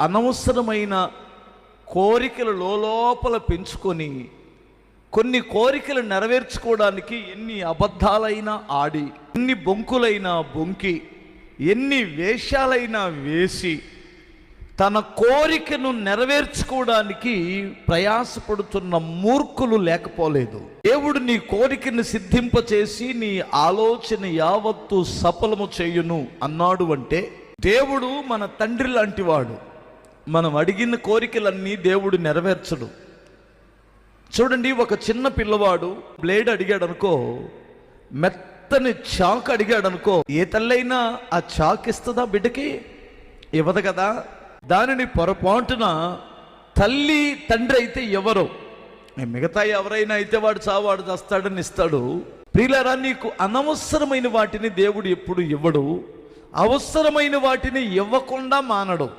అనవసరమైన కోరికలు లోపల పెంచుకొని కొన్ని కోరికలు నెరవేర్చుకోవడానికి ఎన్ని అబద్ధాలైనా ఆడి, ఎన్ని బొంకులైనా బొంకి, ఎన్ని వేషాలైనా వేసి తన కోరికను నెరవేర్చుకోవడానికి ప్రయాసపడుతున్న మూర్ఖులు లేకపోలేదు. దేవుడు నీ కోరికను సిద్ధింపచేసి నీ ఆలోచన యావత్తు సఫలము చేయును అన్నాడు అంటే, దేవుడు మన తండ్రి లాంటివాడు. మనం అడిగిన కోరికలన్నీ దేవుడు నెరవేర్చడు. చూడండి, ఒక చిన్న పిల్లవాడు బ్లేడ్ అడిగాడు అనుకో, మెత్తని చాక్ అడిగాడు అనుకో, ఏ తల్లైనా ఆ చాక్ ఇస్తుందా బిడ్డకి? ఇవ్వదు కదా. దానిని పొరపాటున తల్లి తండ్రి అయితే ఎవరు, మిగతా ఎవరైనా అయితే వాడు చావాడు చేస్తాడని ఇస్తాడు. ప్రియులారా, నీకు అనవసరమైన వాటిని దేవుడు ఎప్పుడు ఇవ్వడు, అవసరమైన వాటిని ఇవ్వకుండా మానడు.